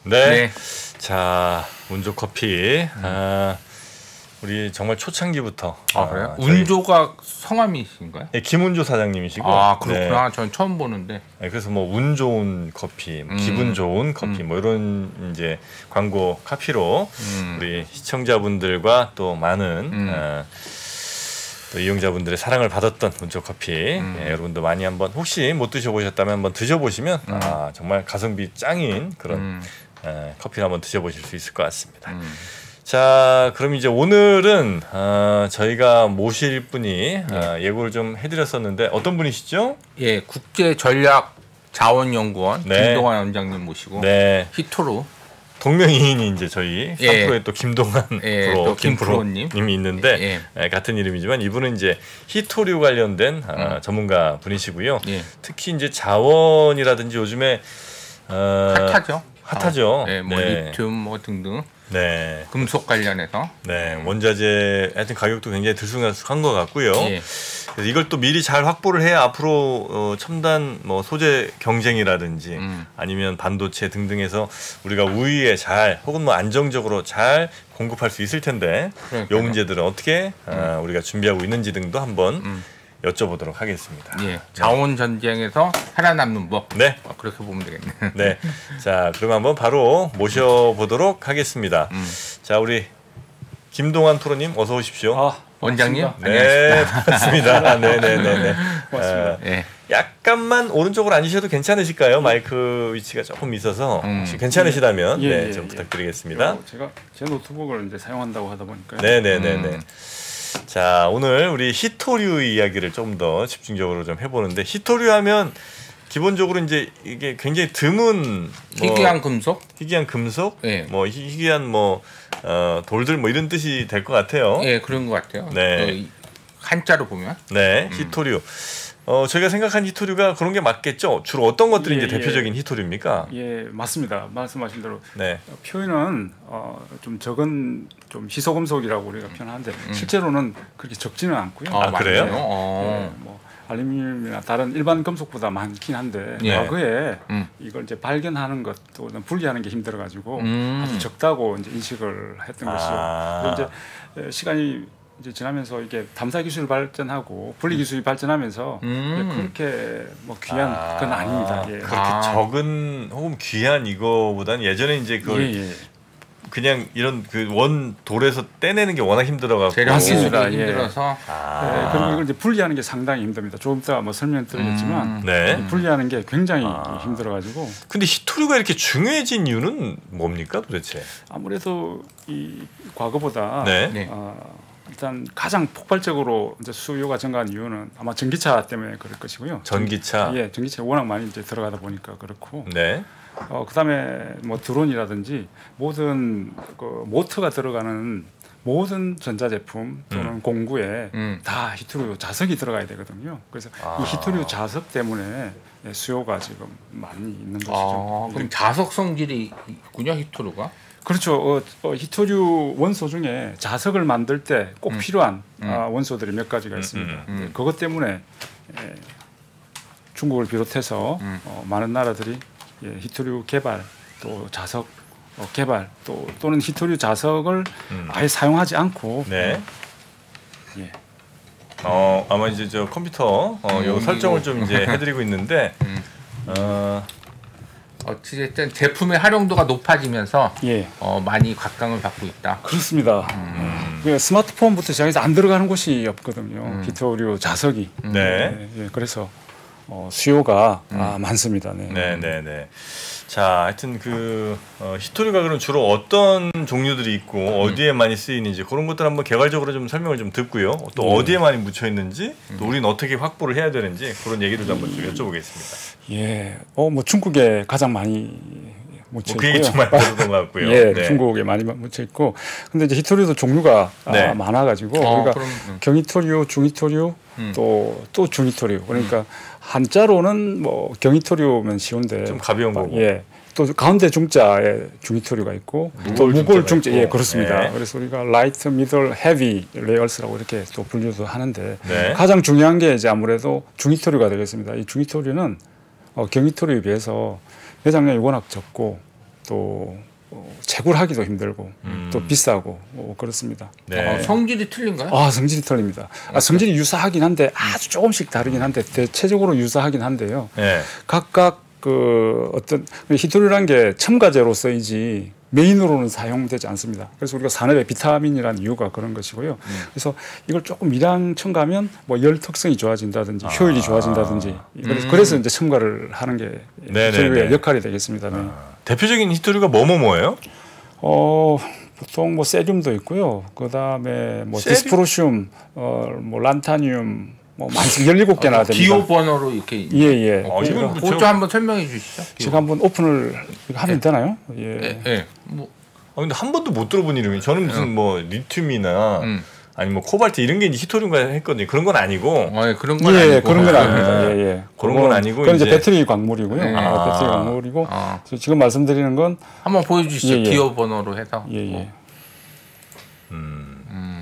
네. 네. 자, 운조 커피. 우리 정말 초창기부터. 그래요? 운조가 성함이신가요? 네, 김운조 사장님이시고. 아, 그렇구나. 네. 전 처음 보는데. 네, 그래서 뭐 운 좋은 커피, 기분 좋은 커피, 뭐 이런 이제 광고 카피로 우리 시청자분들과 또 많은 또 이용자분들의 사랑을 받았던 운조 커피. 예, 여러분도 많이 한번 혹시 못 드셔보셨다면 한번 드셔보시면 정말 가성비 짱인 그런 커피를 한번 드셔보실 수 있을 것 같습니다. 자, 그럼 이제 오늘은 저희가 모실 분이 예고를 좀 해드렸었는데 어떤 분이시죠? 예, 국제전략자원연구원 네. 김동환 원장님 모시고 네, 히토루 동명이인이 이제 저희 예. 3프로에 또 김동환 예, 프로, 또 김프로님. 김프로님이 있는데 같은 이름이지만 이분은 이제 히토류 관련된 전문가 분이시고요. 예. 특히 이제 자원이라든지 요즘에 핫하죠. 핫하죠. 예, 뭐 네. 리튬 뭐 등등 네. 금속 관련해서 네, 원자재 하여튼 가격도 굉장히 들쑥날쑥한 것 같고요. 예. 그래서 이걸 또 미리 잘 확보를 해야 앞으로 첨단 뭐 소재 경쟁이라든지 아니면 반도체 등등에서 우리가 우위에 잘 혹은 뭐 안정적으로 잘 공급할 수 있을 텐데 그러니까요. 이 문제들은 어떻게 우리가 준비하고 있는지 등도 한번 여쭤보도록 하겠습니다. 예, 자원 전쟁에서 살아남는 법. 네. 그렇게 보면 되겠네. 네. 자, 그럼 한번 바로 모셔보도록 하겠습니다. 자, 우리 김동환 프로님 어서 오십시오. 원장님. 네, 반갑습니다. 네네네네. 고맙습니다. 예. 약간만 오른쪽으로 앉으셔도 괜찮으실까요? 마이크 위치가 조금 있어서 혹시 괜찮으시다면 예, 좀 예. 부탁드리겠습니다. 제가 제 노트북을 이제 사용한다고 하다 보니까 네네네네. 자, 오늘 우리 히토류 이야기를 좀 더 집중적으로 좀 해보는데 히토류 하면 기본적으로 이제 이게 굉장히 드문 희귀한 금속. 희귀한 금속, 예. 뭐 희귀한 뭐 돌들 뭐 이런 뜻이 될 것 같아요. 예, 그런 것 같아요. 네. 한자로 보면. 네, 히토류. 저희가 생각한 히토류가 그런 게 맞겠죠? 주로 어떤 것들이 예, 이제 대표적인 히토류입니까? 예, 맞습니다. 말씀하신 대로 네. 표현은 좀 적은 좀 희소금속이라고 우리가 표현하는데 실제로는 그렇게 적지는 않고요. 아, 그래요? 맞네요. 예, 뭐 알루미늄이나 다른 일반 금속보다 많긴 한데 예. 과거에 이걸 이제 발견하는 것 또는 분리하는 게 힘들어가지고 아주 적다고 이제 인식을 했던 것이요. 그리고 이제 시간이 이제 지나면서 이게 탐사 기술이 발전하고 분리 기술이 발전하면서 그렇게 뭐 귀한 건 아닙니다. 예. 그렇게 적은 혹은 귀한 이거보다는 예전에 이제 그 그냥 이런 그 원 돌에서 떼내는 게 워낙 힘들어가지고 재료 맞습니다. 기술이 힘들어서. 네, 그리고 이걸 이제 분리하는 게 상당히 힘듭니다. 조금 이따 뭐 설명드리겠지만 네. 분리하는 게 굉장히 힘들어가지고. 근데 히토류가 이렇게 중요해진 이유는 뭡니까 도대체? 아무래도 이 과거보다 네. 네. 일단 가장 폭발적으로 이제 수요가 증가한 이유는 아마 전기차 때문에 그럴 것이고요. 전기차. 예, 전기차 워낙 많이 이제 들어가다 보니까 그렇고. 네. 그다음에 뭐 드론이라든지 모든 그 모터가 들어가는 모든 전자제품 또는 공구에 다 히토류 자석이 들어가야 되거든요. 그래서 이 히토류 자석 때문에 수요가 지금 많이 있는 것이죠. 그럼 자석 성질이 있군요, 히토류가. 그렇죠. 히토류 원소 중에 자석을 만들 때 꼭 필요한 원소들이 몇 가지가 있습니다. 그것 때문에 중국을 비롯해서 많은 나라들이 히토류 개발 또 자석 개발 또는 히토류 자석을 아예 사용하지 않고 네. 예. 아마 이제 저 컴퓨터 요 설정을 좀 이제 해드리고 있는데 어찌됐든 제품의 활용도가 높아지면서 예. 많이 각광을 받고 있다. 그렇습니다. 스마트폰부터 시작해서 안 들어가는 곳이 없거든요. 히토류 자석이. 네. 예, 그래서 수요가 많습니다. 네. 네네네. 자, 하여튼 그 히토류가 그럼 주로 어떤 종류들이 있고 어디에 많이 쓰이는지 그런 것들 한번 개괄적으로 좀 설명을 좀 듣고요. 또 어디에 많이 묻혀 있는지 또 우리는 어떻게 확보를 해야 되는지 그런 얘기를 한번 좀 여쭤보겠습니다. 예, 뭐 중국에 가장 많이 묻혀 있고요. 그 얘기 정말 들었던 것 같고요. 예, 네. 중국에 많이 묻혀 있고, 근데 이제 히토류도 종류가 네. 많아가지고 우리가 그럼, 경히토류, 중히토류, 또 중히토류. 그러니까 한자로는 뭐 경히토류면 쉬운데 좀 가벼운 거고. 예. 또 가운데 중자에 중히토류가 있고 또 무거울 중자, 예, 그렇습니다. 네. 그래서 우리가 라이트, 미들, 헤비 레이어스라고 이렇게 또 분류도 하는데 네. 가장 중요한 게 이제 아무래도 중히토류가 되겠습니다. 이 중히토류는 경히토류에 비해서 내장량이 워낙 적고 또 채굴하기도 힘들고 또 비싸고 그렇습니다. 네. 성질이 틀린가요? 성질이 틀립니다. 성질이 유사하긴 한데 아주 조금씩 다르긴 한데 대체적으로 유사하긴 한데요. 네. 각각 그 어떤 히토류란 게 첨가제로 쓰이지 메인으로는 사용되지 않습니다. 그래서 우리가 산업에 비타민이라는 이유가 그런 것이고요. 그래서 이걸 조금 미량 첨가하면 뭐 열 특성이 좋아진다든지 효율이 좋아진다든지 그래서 이제 첨가를 하는 게 히토류의 역할이 되겠습니다. 네. 대표적인 히토류가 뭐예요? 보통 뭐 세륨도 있고요. 그다음에 뭐 디스프로슘, 뭐 란타늄 뭐 많습니다. 17개나 됩니다. 기호 번호로 이렇게. 예. 이건 그거 한번 설명해 주시죠. 제가 한번 오픈을 하면 되나요? 예. 뭐. 근데 한 번도 못 들어본 이름이. 저는 무슨 뭐 리튬이나 아니 뭐 코발트 이런 게 이제 히토류인가 했거든요. 그런 건 아니고. 그런 건 아니고. 그런 건 아닙니다. 예. 그런 건 아니고. 그건 이제 배터리 광물이고요. 배터리 광물이고 지금 말씀드리는 건 한번 보여주시죠. 기호 번호로 해서. 예.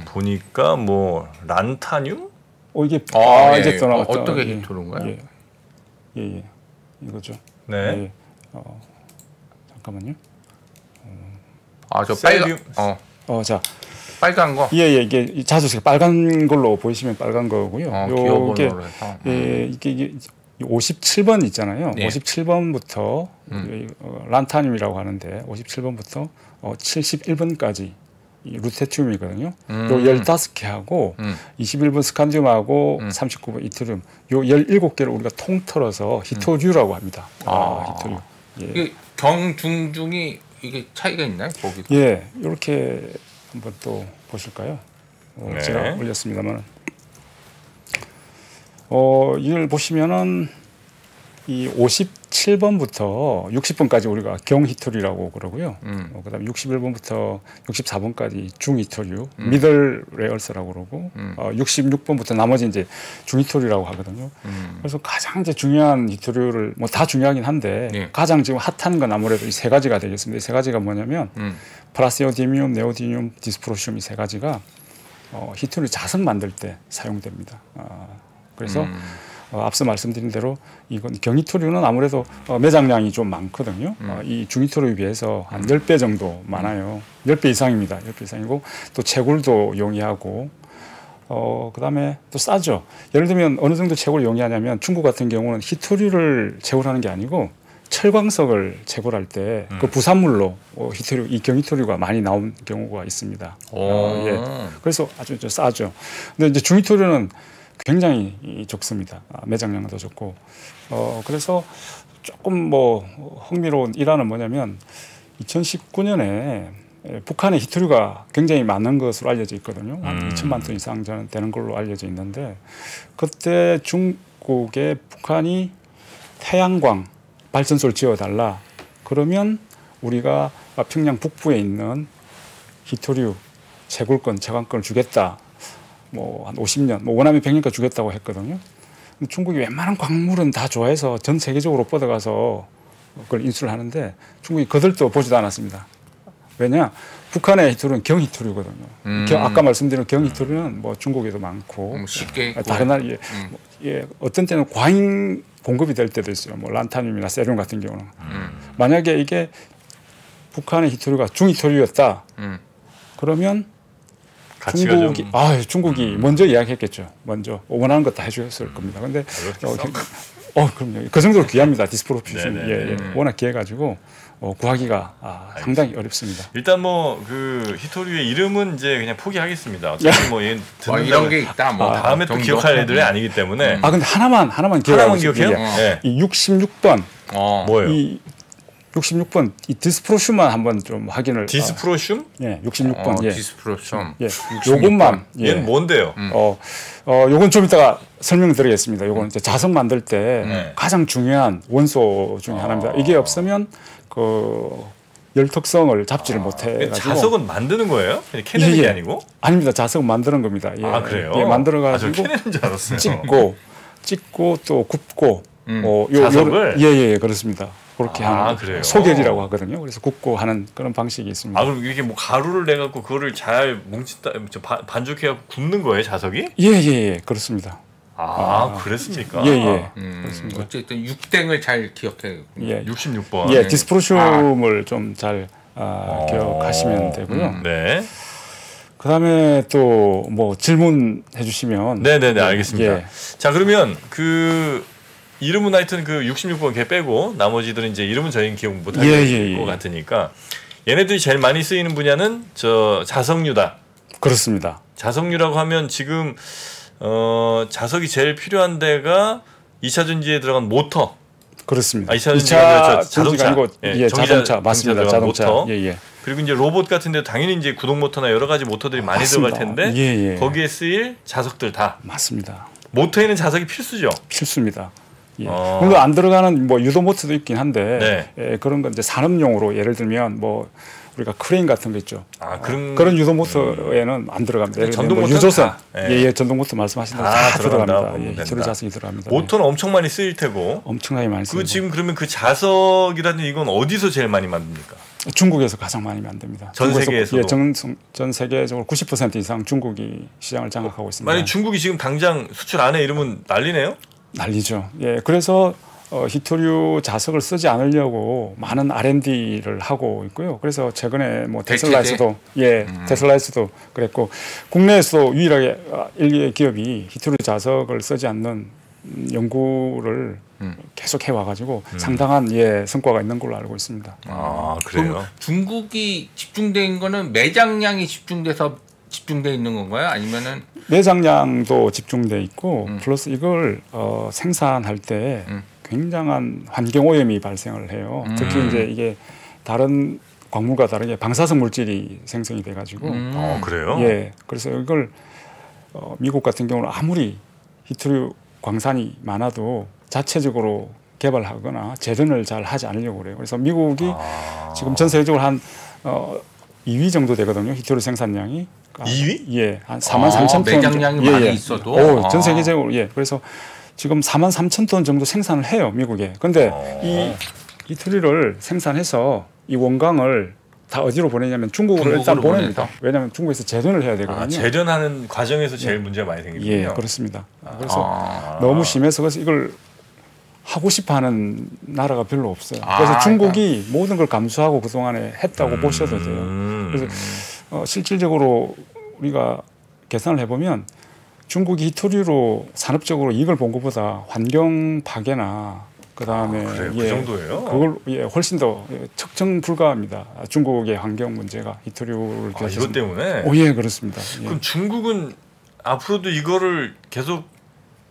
보니까 뭐 란타늄? 이게 이제 또 나왔다. 어떻게 히토류인가요? 예. 이거죠. 네. 잠깐만요. 저 빨간. 자. 빨간 거. 예. 이게 자주색 빨간 걸로 보이시면 빨간 거고요. 요게 이게 57번 있잖아요. 네. 57번부터 란타늄이라고 하는데 57번부터 71번까지 루테튬이거든요. 요 15개하고 21번 스칸디움하고 39번 이트륨 요 17개를 우리가 통틀어서 히토류라고 합니다. 히토류. 이게 경중중이 이게 차이가 있나요? 거기서? 예. 이렇게 한번 또 보실까요? 네. 제가 올렸습니다만 이걸 보시면은 이 57번부터 60번까지 우리가 경히토류라고 그러고요. 그다음에 61번부터 64번까지 중히토류, 미들 레얼스라고 그러고 66번부터 나머지 이제 중히토류라고 하거든요. 그래서 가장 이제 중요한 히토류를 뭐 다 중요하긴 한데 가장 지금 핫한 건 아무래도 이 세 가지가 되겠습니다. 이 세 가지가 뭐냐면 프라세오디뮴, 네오디뮴, 디스프로슘 이 세 가지가 히토류 자석 만들 때 사용됩니다. 그래서 앞서 말씀드린 대로 이건 경히토류는 아무래도 매장량이 좀 많거든요. 이 중히토류에 비해서 한 10배 정도 많아요. 10배 이상입니다. 10배 이상이고 또 채굴도 용이하고 그다음에 또 싸죠. 예를 들면 어느 정도 채굴을 용이하냐면 중국 같은 경우는 히토류를 채굴하는 게 아니고 철광석을 채굴할 때 그 부산물로 히토류, 이 경히토류가 많이 나온 경우가 있습니다. 그래서 아주 싸죠. 근데 이제 중히토류는 굉장히 좋습니다. 매장량도 좋고. 그래서 조금 뭐 흥미로운 일화는 뭐냐면 2019년에 북한의 히토류가 굉장히 많은 것으로 알려져 있거든요. 한 2천만 톤 이상 되는 걸로 알려져 있는데 그때 중국에 북한이 태양광 발전소를 지어달라. 그러면 우리가 평양 북부에 있는 히토류 채굴권, 채광권을 주겠다. 뭐 한 50년, 뭐 원하면 100년까지 주겠다고 했거든요. 중국이 웬만한 광물은 다 좋아해서 전 세계적으로 뻗어가서 그걸 인수를 하는데 중국이 거들떠 보지도 않았습니다. 왜냐? 북한의 히토류는 경히토류거든요. 아까 말씀드린 경히토류는 뭐 중국에도 많고 쉽게 다른 나라 어떤 때는 과잉 공급이 될 때도 있어요. 뭐 란타늄이나 세륨 같은 경우는 만약에 이게 북한의 히토류가 중히토류였다. 그러면 중국이 먼저 이야기했겠죠. 먼저 원하는 것 다 해주셨을 겁니다. 근데 그럼요. 그 정도로 귀합니다. 디스프로퓨션이 워낙 귀해가지고 구하기가 상당히 어렵습니다. 일단 뭐 그 히토류의 이름은 이제 그냥 포기하겠습니다. 어차피 뭐 얘 이런 게 있다. 뭐 다음에 또 기억할 애들이 아니기 때문에. 근데 하나만 기억해요? 이 66번 뭐예요? 이 66번 이 디스프로슘만 한번 좀 확인을. 디스프로슘? 예, 66번. 디스프로슘. 예, 요것만. 얘는 뭔데요? 요건 좀 이따가 설명드리겠습니다. 요건 이제 자석 만들 때 가장 중요한 원소 중에 하나입니다. 이게 없으면 열 특성을 잡지를 못해. 자석은 만드는 거예요? 캐내는 게 아니고? 아닙니다. 자석은 만드는 겁니다. 그래요? 만들어가지고 캐내는 줄 알았어요. 찍고 또 굽고. 자석을? 예, 그렇습니다. 그렇게 하는 그래요? 소결이라고 하거든요. 그래서 굽고 하는 그런 방식이 있습니다. 그럼 이렇게 뭐 가루를 내 갖고 그거를 잘 반죽해 갖고 굽는 거예요, 자석이? 예, 그렇습니다. 그랬습니까? 예. 그렇습니다. 어쨌든 6댕을 잘 기억해. 예. 66번. 예, 디스프로슘을 좀 잘 기억하시면 되고요. 네. 그다음에 또 뭐 질문해 주시면 네네네, 알겠습니다. 예. 자, 그러면 그 이름은 하여튼 그 66번 걔 빼고 나머지들은 이제 이름은 저희는 기억 못 할 것 같으니까 얘네들이 제일 많이 쓰이는 분야는 저 자석류다. 그렇습니다. 자석류라고 하면 지금 자석이 제일 필요한 데가 2차 전지에 들어간 모터. 그렇습니다. 2차 전지가 자동차 아니고 자동차 맞습니다. 자동차. 모터. 예. 그리고 이제 로봇 같은 데 당연히 이제 구동 모터나 여러 가지 모터들이 많이 맞습니다. 들어갈 텐데 예. 거기에 쓰일 자석들 다 맞습니다. 모터에는 자석이 필수죠. 필수입니다. 예. 물론 안 들어가는 뭐 유도 모터도 있긴 한데 그런 건 이제 산업용으로 예를 들면 뭐 우리가 크레인 같은 거 있죠. 그런 유도 모터에는 안 들어갑니다. 예를 들면 뭐 유조선, 전동 모터 말씀하신 대로 다 들어갑니다. 히토류 자석이 들어갑니다. 모터는 엄청 많이 쓰일 테고. 엄청나게 많이 쓰고. 지금 그러면 그 자석이라는 이건 어디서 제일 많이 만듭니까? 중국에서 가장 많이 만듭니다. 전 세계에서도? 예, 전 세계적으로 90% 이상 중국이 시장을 장악하고 있습니다. 만약 중국이 지금 당장 수출 안 해 이러면 난리네요? 난리죠. 예, 그래서 히토류 자석을 쓰지 않으려고 많은 R&D를 하고 있고요. 그래서 최근에 뭐 테슬라에서도 테슬라에서도 그랬고 국내에서 유일하게 일개 기업이 히토류 자석을 쓰지 않는 연구를 계속 해와가지고 상당한 성과가 있는 걸로 알고 있습니다. 그래요? 중국이 집중된 거는 매장량이 집중돼 있는 건가요? 아니면은 매장량도 집중돼 있고 플러스 이걸 생산할 때 굉장한 환경 오염이 발생을 해요. 특히 이제 이게 다른 광물과 다르게 방사성 물질이 생성이 돼가지고. 그래요? 예. 그래서 이걸 미국 같은 경우는 아무리 히토류 광산이 많아도 자체적으로 개발하거나 재련을 잘 하지 않으려고 그래요. 그래서 미국이 지금 전 세계적으로 한 2위 정도 되거든요. 히토류 생산량이. 2위? 예. 한 43,000톤. 매장량이 많이 있어도. 전 세계적으로. 그래서 지금 43,000톤 정도 생산을 해요, 미국에. 그런데 이 히토류를 생산해서 이 원광을 다 어디로 보내냐면 중국으로 일단 보냅니다. 왜냐하면 중국에서 재련을 해야 되거든요. 재련하는 과정에서 제일 문제가 많이 생기군요. 예, 그렇습니다. 그래서 너무 심해서 그래서 이걸 하고 싶어하는 나라가 별로 없어요. 그래서 중국이 모든 걸 감수하고 그동안에 했다고 보셔도 돼요. 그래서 실질적으로 우리가 계산을 해보면 중국이 히토류로 산업적으로 이익을 본 것보다 환경 파괴나 그다음에 그 정도예요? 그걸 훨씬 더 측정 불가합니다. 중국의 환경 문제가 히토류를 이것 때문에? 예, 그렇습니다. 그럼 중국은 앞으로도 이거를 계속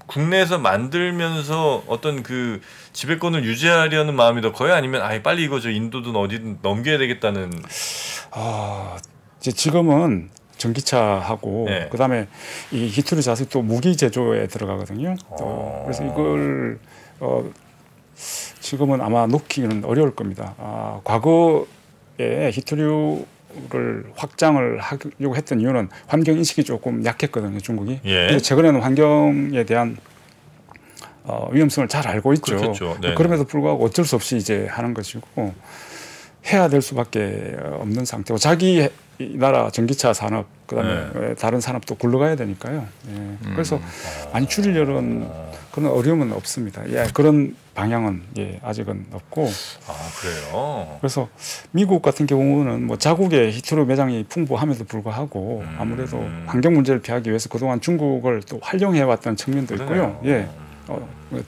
국내에서 만들면서 어떤 그 지배권을 유지하려는 마음이 더 커요? 아니면 빨리 이거 저 인도든 어디든 넘겨야 되겠다는? 이제 지금은 전기차하고 그다음에 이 히토류 자석이 또 무기 제조에 들어가거든요. 그래서 이걸 지금은 아마 놓기는 어려울 겁니다. 과거에 히토류를 확장을 하려고 했던 이유는 환경 인식이 조금 약했거든요, 중국이. 근데 최근에는 환경에 대한 위험성을 잘 알고 있죠. 그럼에도 불구하고 어쩔 수 없이 이제 하는 것이고 해야 될 수밖에 없는 상태고 자기 나라 전기차 산업 그다음에 다른 산업도 굴러가야 되니까요. 그래서 많이 줄이려는 그런 어려움은 없습니다. 그런 방향은 아직은 없고. 그래요. 그래서 미국 같은 경우는 뭐 자국의 히토류 매장이 풍부함에도 불구하고 아무래도 환경 문제를 피하기 위해서 그동안 중국을 또 활용해 왔던 측면도 있고요.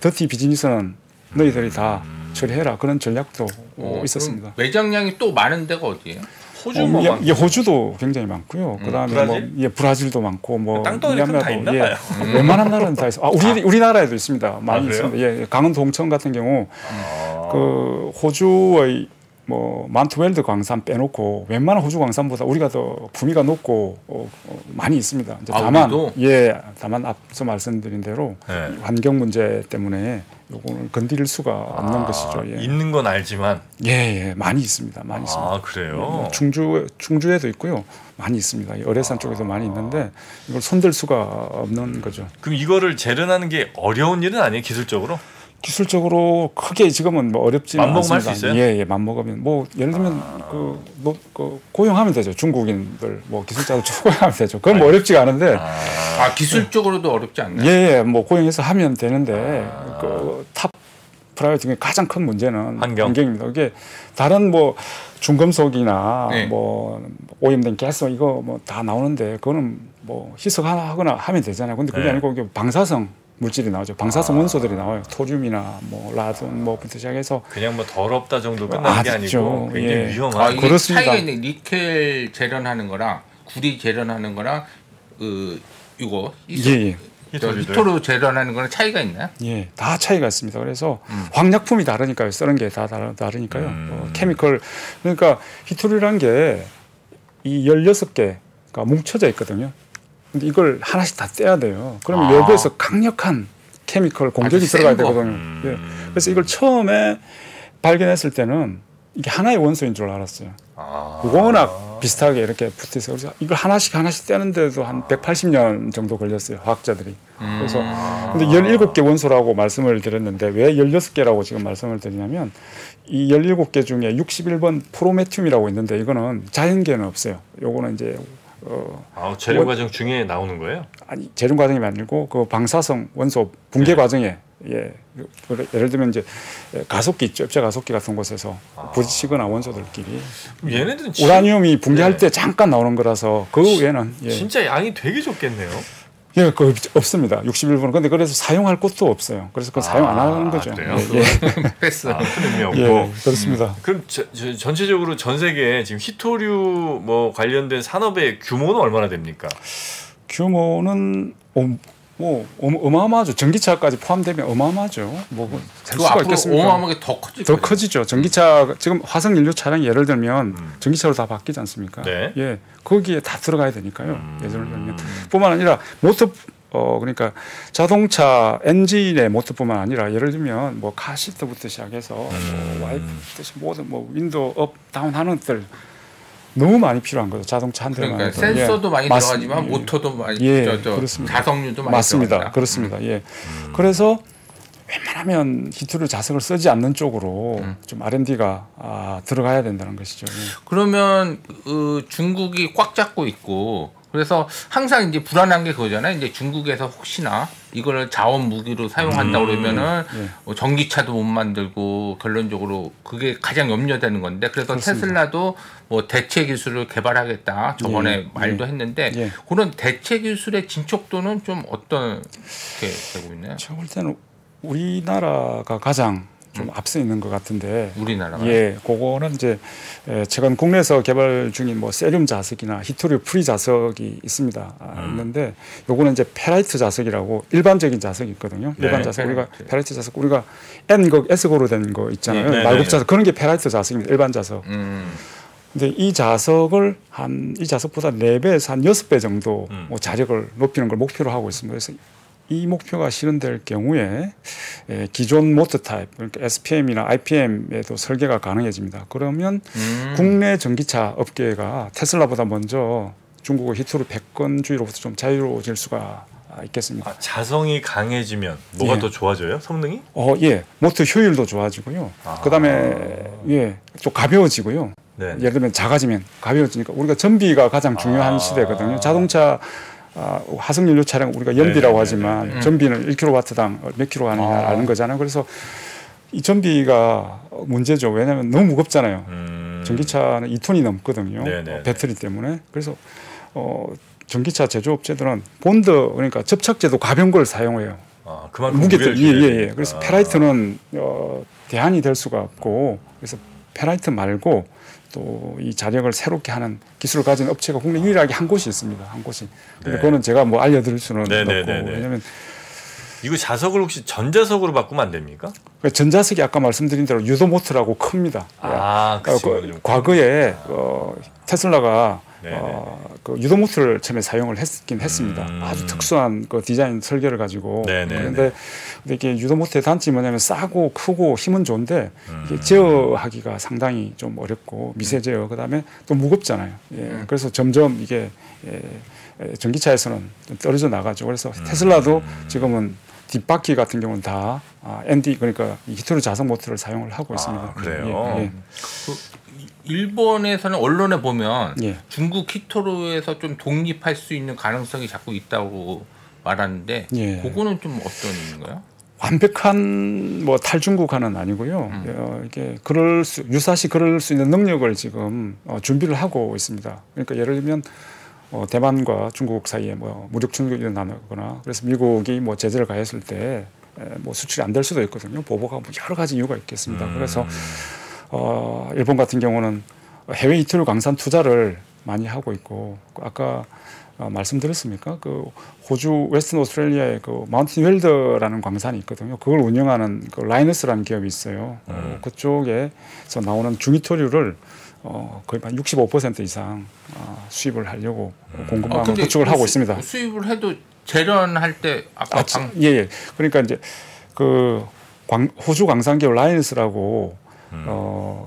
더티 비즈니스는 너희들이 다 처리해라 그런 전략도 있었습니다. 매장량이 또 많은 데가 어디예요? 호주도 굉장히 많고요. 그다음에 브라질? 브라질도 많고 뭐 땅덩어리 다 있나 봐요. 웬만한 나라는 다 있어. 우리나라에도 있습니다. 많이 있습니다. 강원도 홍천 같은 경우 그 호주의 뭐 만트웰드 광산 빼놓고 웬만한 호주 광산보다 우리가 더 품위가 높고 많이 있습니다. 이제 다만 앞서 말씀드린 대로 환경 문제 때문에 요거는 건드릴 수가 없는 것이죠. 있는 건 알지만 많이 있습니다. 많이 있습니다. 그래요? 충주에도 있고요. 많이 있습니다. 어뢰산 쪽에도 많이 있는데 이걸 손댈 수가 없는 거죠. 그럼 이거를 재련하는 게 어려운 일은 아니에요, 기술적으로? 기술적으로 크게 지금은 뭐 어렵지는 맘먹으면 않습니다. 할 수 있어요? 예, 맘먹으면 뭐 예를 들면 고용하면 되죠. 중국인들 뭐 기술자들 고용하면 되죠. 그건 뭐 어렵지가 않은데. 기술적으로도 어렵지 않나요? 예, 뭐 고용해서 하면 되는데 그 탑 프라이어티 중에 가장 큰 문제는 환경입니다. 이게 다른 뭐 중금속이나 네. 뭐 오염된 가스 이거 뭐 다 나오는데 그거는 뭐 희석하거나 하면 되잖아요. 근데 그게 네. 아니고 이게 방사성 물질이 나오죠. 방사성 원소들이 나와요. 토륨이나 뭐 라돈 뭐부터 시작해서 그냥 뭐 더럽다 정도 끝나는 게 아니고 굉장히 예. 위험한. 이게 그렇습니다. 차이가 있네. 니켈 재련하는 거랑 구리 재련하는 거랑 이거 예. 히토로 재련하는 거랑 차이가 있나요? 예, 다 차이가 있습니다. 그래서 황약품이 다르니까요. 쓰는 게 다 다르니까요. 케미컬 그러니까 히토리라는 게 이 16개가 뭉쳐져 있거든요. 근데 이걸 하나씩 다 떼야 돼요. 그러면 여기에서 강력한 케미컬 공격이 들어가야 되거든요. 예. 그래서 이걸 처음에 발견했을 때는 이게 하나의 원소인 줄 알았어요. 워낙 비슷하게 이렇게 붙어 있어요. 그래서 이걸 하나씩 떼는데도 한 180년 정도 걸렸어요. 과학자들이. 그래서 근데 17개 원소라고 말씀을 드렸는데 왜 16개라고 지금 말씀을 드리냐면 이 17개 중에 61번 프로메튬이라고 있는데 이거는 자연계는 없어요. 요거는 이제 재련 과정 중에 나오는 거예요? 아니 재련 과정이 아니고 그 방사성 원소 붕괴 과정에 예를 들면 이제 가속기 있죠. 엽자 가속기 같은 곳에서 부딪히거나 원소들끼리 얘네들은 우라늄이 붕괴할 때 잠깐 나오는 거라서 그 외에는 진짜 양이 되게 적겠네요. 예, 그 없습니다. 61분. 근데 그래서 사용할 곳도 없어요. 그래서 그건 사용 안 하는 거죠. 그래요? 패스. 큰 의미 없고. 예, 그렇습니다. 그럼 전체적으로 전 세계에 지금 히토류 뭐 관련된 산업의 규모는 얼마나 됩니까? 규모는 뭐 어마어마하죠. 전기차까지 포함되면 어마어마하죠. 뭐 될 수가 있겠습니까? 어마어마하게 더 커질 더 커지죠. 전기차 지금 화석 연료 차량이 예를 들면 전기차로 다 바뀌지 않습니까? 네. 예, 거기에 다 들어가야 되니까요. 예를 들면 뿐만 아니라 모터 그러니까 자동차 엔진의 모터뿐만 아니라 예를 들면 뭐 카시트부터 시작해서 뭐 와이프 모든 뭐 윈도우 업 다운 하는 것들 너무 많이 필요한 거죠. 자동차 한 대만. 그러니까 센서도 많이 들어가지만 모터도 많이 그렇습니다. 자석류도 많이 맞습니다. 들어간다. 그렇습니다. 예. 그래서 웬만하면 히토류 자석을 쓰지 않는 쪽으로 좀 R&D가 들어가야 된다는 것이죠. 예. 그러면 중국이 꽉 잡고 있고 그래서 항상 이제 불안한 게 그거잖아요. 이제 중국에서 혹시나 이거를 자원 무기로 사용한다 그러면은 전기차도 못 만들고 결론적으로 그게 가장 염려되는 건데 그래서 그렇습니다. 테슬라도 뭐 대체 기술을 개발하겠다 저번에 말도 했는데 그런 대체 기술의 진척도는 좀 어떻게 되고 있나요? 제가 볼 때는 우리나라가 가장 좀 앞서 있는 것 같은데 우리나라가 예, 그거는 이제 최근 국내에서 개발 중인 뭐 세륨 자석이나 히토류 프리 자석이 있습니다. 있는데 요거는 이제 페라이트 자석이라고 일반적인 자석이 있거든요. 일반 자석 우리가 페라이트 자석 우리가 N극 S극으로 된 거 있잖아요. 말굽 자석 그런 게 페라이트 자석입니다. 일반 자석. 근데 이 자석을 이 자석보다 4배에서 한 6배 정도 뭐 자력을 높이는 걸 목표로 하고 있습니다. 그래서 이 목표가 실현될 경우에 기존 모터 타입 그러니까 SPM이나 IPM에도 설계가 가능해집니다. 그러면 국내 전기차 업계가 테슬라보다 먼저 중국의 히토류 패권주의로부터 좀 자유로워질 수가 있겠습니다. 자성이 강해지면 뭐가 더 좋아져요? 성능이? 예, 모터 효율도 좋아지고요. 그다음에 또 가벼워지고요. 예를 들면 작아지면 가벼워지니까 우리가 전비가 가장 중요한 시대거든요. 자동차 화석연료 차량 우리가 연비라고 하지만 전비는 1kW당 몇 킬로 하느냐 아는 거잖아요. 그래서 이 전비가 문제죠. 왜냐하면 너무 무겁잖아요. 전기차는 2톤이 넘거든요. 배터리 때문에. 그래서 전기차 제조업체들은 본드 그러니까 접착제도 가벼운 걸 사용해요. 그만큼 무게들 예. 그래서 페라이트는 대안이 될 수가 없고 그래서 페라이트 말고 또 이 자력을 새롭게 하는 기술을 가진 업체가 국내 유일하게 한 곳이 있습니다. 한 곳이. 근데 그거는 제가 뭐 알려드릴 수는 없고 왜냐하면 이거 자석을 혹시 전자석으로 바꾸면 안 됩니까? 전자석이 아까 말씀드린 대로 유도 모터라고 큽니다. 과거에 테슬라가 그 유도 모터를 처음에 사용을 했긴 했습니다. 아주 특수한 그 디자인 설계를 가지고 그런데 이게 유도 모터의 단점이 뭐냐면 싸고 크고 힘은 좋은데 이게 제어하기가 상당히 좀 어렵고 미세 제어 그다음에 또 무겁잖아요. 그래서 점점 이게 전기차에서는 좀 떨어져 나가죠. 그래서 테슬라도 지금은 뒷바퀴 같은 경우는 다 ND 그러니까 히토류 자석 모터를 사용을 하고 있습니다. 그래요. 일본에서는 언론에 보면 예. 중국 히토류에서 좀 독립할 수 있는 가능성이 자꾸 있다고 말하는데 예. 그거는 좀 어떤 거예요? 완벽한 뭐 탈중국화는 아니고요. 이게 유사시 그럴 수 있는 능력을 지금 준비를 하고 있습니다. 그러니까 예를 들면 대만과 중국 사이에 뭐 무력 충돌이 일어나거나 그래서 미국이 뭐 제재를 가했을 때 뭐 수출이 안 될 수도 있거든요. 보복하고 여러 가지 이유가 있겠습니다. 그래서 일본 같은 경우는 해외 히토류 강산 투자를 많이 하고 있고 아까 말씀드렸습니까? 그 호주 웨스턴 오스트레일리아의 그 마운틴 웰더라는 광산이 있거든요. 그걸 운영하는 그 라이너스라는 기업이 있어요. 그쪽에서 나오는 중히토류를 거의 한 65% 이상 수입을 하려고 공급망을 구축을 하고 있습니다. 수입을 해도 재련할 때 아까 예. 그러니까 이제 그 호주 광산 기업 라이너스라고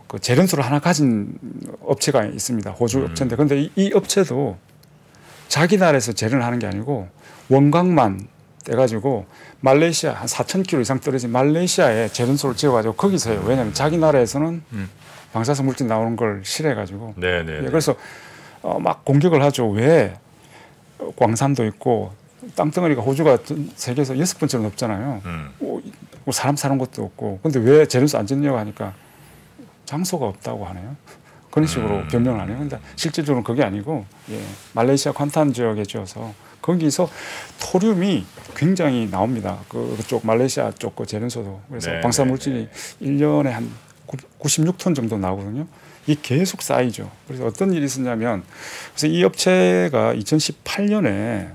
그 재련소를 하나 가진 업체가 있습니다. 호주 업체인데 근데 이 업체도 자기 나라에서 재련을 하는 게 아니고 원광만 떼가지고 말레이시아 한 4,000km 이상 떨어진 말레이시아에 재련소를 지어가지고 거기서 해요. 왜냐하면 자기 나라에서는 방사성 물질 나오는 걸 싫어해가지고. 예, 그래서 막 공격을 하죠. 왜 광산도 있고 땅덩어리가 호주가 세계에서 6번째로 높잖아요. 뭐 사람 사는 것도 없고. 근데 왜 재련소 안 짓냐고 하니까 장소가 없다고 하네요. 그런 식으로 변명을 하네요. 근데 실질적으로는 그게 아니고 말레이시아 콴탄 지역에 지어서 거기서 토륨이 굉장히 나옵니다. 그쪽 말레이시아 쪽 그 재련소도. 그래서 방사 물질이 1년에 한 96톤 정도 나오거든요. 이게 계속 쌓이죠. 그래서 어떤 일이 있었냐면 그래서 이 업체가 2018년에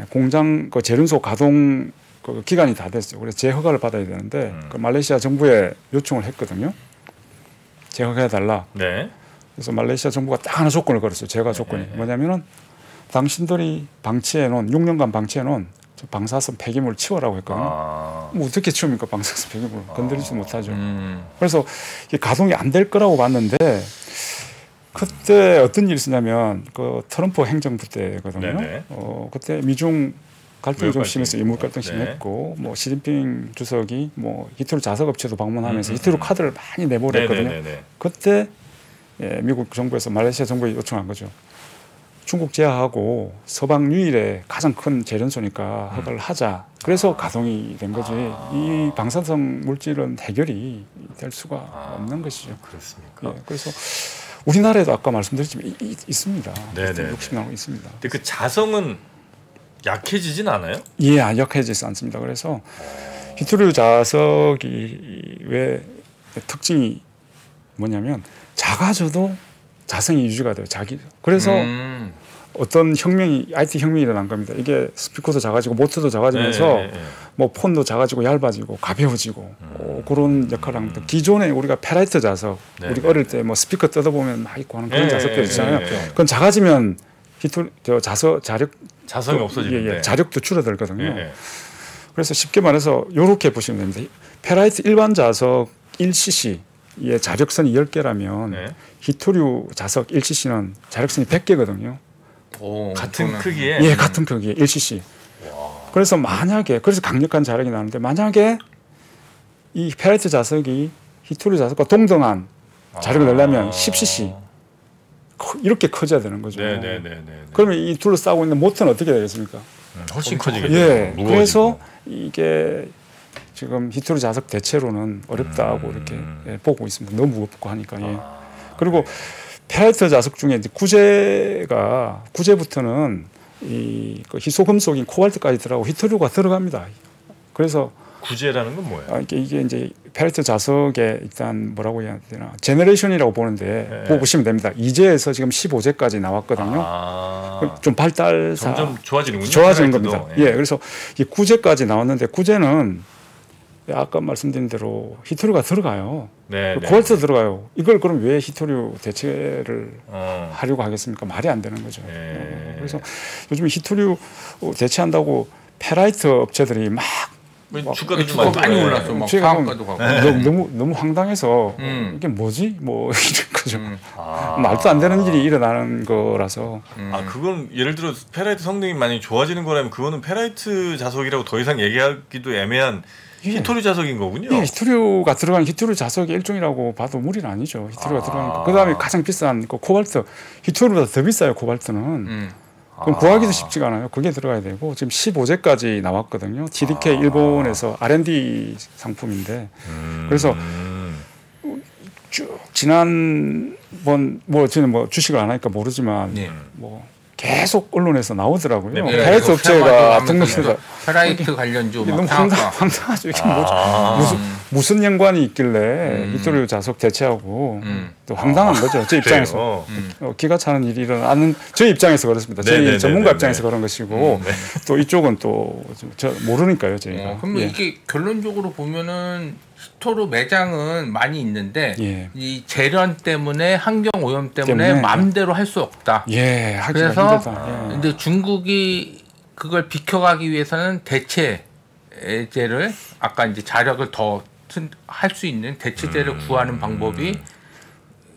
공장 그 재련소 가동 그 기간이 다 됐어요. 그래서 재허가를 받아야 되는데 그 말레이시아 정부에 요청을 했거든요. 재허가해달라. 네. 그래서 말레이시아 정부가 딱 하나 조건을 걸었어요. 재허가 조건이. 뭐냐면은 당신들이 방치해놓은 6년간 방치해놓은 방사선 폐기물 치워라고 했거든요. 뭐 어떻게 치웁니까? 방사선 폐기물 건드리지도 못하죠. 그래서 이게 가동이 안 될 거라고 봤는데 그때 어떤 일이 있었냐면 그 트럼프 행정부 때거든요. 그때 미중 갈등이 좀 심했어요. 이물 갈등 심했고 뭐 시진핑 주석이 뭐 히토류 자석 업체도 방문하면서 히토류 카드를 많이 내보냈거든요. 그때 미국 정부에서 말레이시아 정부에 요청한 거죠. 중국 제하하고 서방 유일의 가장 큰 재련소니까 허가를 하자. 그래서 가동이 된 거지. 이 방사성 물질은 해결이 될 수가 없는 것이죠. 그렇습니까? 그래서 우리나라에도 아까 말씀드렸지만 있습니다. 60명 있습니다. 근데 그 자성은 약해지진 않아요? 예, 약해지지 않습니다. 그래서 히토류 자석이 왜 특징이 뭐냐면 작아져도 자성이 유지가 돼요. 그래서 어떤 혁명이 IT 혁명이 일어난 겁니다. 이게 스피커도 작아지고 모터도 작아지면서 뭐 폰도 작아지고 얇아지고 가벼워지고 그런 역할을 합니다. 기존에 우리가 페라이트 자석 우리가 어릴 때 뭐 스피커 뜯어보면 막 있고 하는 그런 자석들 있잖아요. 그건 작아지면 자성이 없어지는데 자력도 줄어들거든요. 그래서 쉽게 말해서 이렇게 보시면 됩니다. 페라이트 일반 자석 1cc의 자력선이 10개라면 히토류 자석 1cc는 자력선이 100개거든요. 같은 크기에? 예, 같은 크기에 1cc. 그래서 그래서 강력한 자력이 나는데 만약에 이 페라이트 자석이 히토류 자석과 동등한 자력을 내려면 10cc 이렇게 커져야 되는 거죠. 그러면 이 둘로 싸우고 있는 모터는 어떻게 되겠습니까? 훨씬 커지겠죠. 무거워지고. 그래서 이게 지금 히토류 자석 대체로는 어렵다고 이렇게 보고 있습니다. 너무 무겁고 하니까. 그리고 페라이트 자석 중에 이제 구제부터는 그 희소금속인 코발트까지 들어가고 히토류가 들어갑니다. 그래서 구제라는 건 뭐예요? 이게 이제 페라이트 자석에 일단 뭐라고 해야 되나 제너레이션이라고 보는데 보고 보시면 됩니다. 2제에서 지금 15제까지 나왔거든요. 좀 점점 좋아지는군요. 좋아지는 겁니다. 그래서 이 9제까지 나왔는데 9제는 아까 말씀드린 대로 히토류가 들어가요. 코발트 들어가요. 이걸 그럼 왜 히토류 대체를 하려고 하겠습니까? 말이 안 되는 거죠. 그래서 요즘 히토류 대체한다고 페라이트 업체들이 막 주가도 좀 주가 많이 올랐어. 막 상한가도 가고. 너무 황당해서 이게 뭐지? 뭐 이런 거죠. 말도 안 되는 일이 일어나는 거라서. 그건 예를 들어 페라이트 성능이 많이 좋아지는 거라면 그거는 페라이트 자석이라고 더 이상 얘기하기도 애매한 히토류 자석인 거군요. 예, 히토류가 들어간 히토류 자석의 일종이라고 봐도 무리는 아니죠. 히토류가 들어간 거. 그다음에 가장 비싼 그 코발트. 히토류보다 더 비싸요. 코발트는. 그럼 구하기도 쉽지가 않아요. 그게 들어가야 되고 지금 15제까지 나왔거든요. TDK 일본에서 R&D 상품인데 그래서 쭉 지난번 뭐 저는 뭐 주식을 안 하니까 모르지만 뭐 계속 언론에서 나오더라고요. 페라이트 업체가 등록해서 페라이트 관련주 너무 황당하죠. 이게 무슨 연관이 있길래 히토류 자석 대체하고 또 황당한 거죠. 제 입장에서 기가 차는 일이 일어나는 저희 입장에서 그렇습니다. 저희 전문가 입장에서 그런 것이고 또 이쪽은 또 저 모르니까요. 저희가. 그럼 이게 결론적으로 보면은 히토류 매장은 많이 있는데 이 재련 때문에 환경 오염 때문에 마음대로 할 수 없다. 그래서 이제 중국이 그걸 비켜가기 위해서는 대체제를 아까 이제 자력을 더 할 수 있는 대체제를 구하는 방법이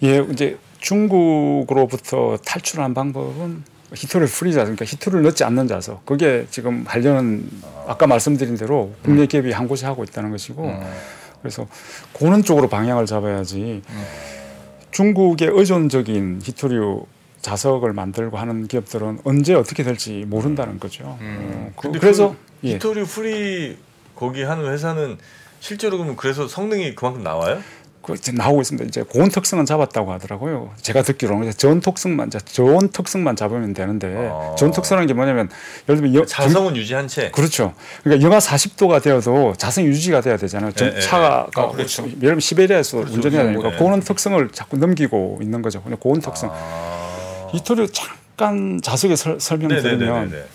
이제 중국으로부터 탈출하는 방법은 히토류 프리 자석, 그러니까 히토류를 넣지 않는 자석. 그게 지금 하려는 아까 말씀드린 대로 국내 기업이 한 곳이 하고 있다는 것이고 그래서 그런 쪽으로 방향을 잡아야지 중국의 의존적인 히토류 자석을 만들고 하는 기업들은 언제 어떻게 될지 모른다는 거죠. 그래서 히토류 프리 거기 하는 회사는 실제로 그러면 그래서 성능이 그만큼 나와요? 이제 나오고 있습니다. 이제 고온 특성은 잡았다고 하더라고요. 제가 듣기로는 저온 특성만 잡으면 되는데 저온 특성이라는 게 뭐냐면 예를 들면 자성은 유지한 채. 그렇죠. 그러니까 영하 40도가 되어도 자성이 유지가 돼야 되잖아요. 차가 그렇죠. 예를 들면 시베리아에서 운전해야 되니까 고온 특성을 자꾸 넘기고 있는 거죠. 고온 특성. 히토류 잠깐 자석에 설명드리면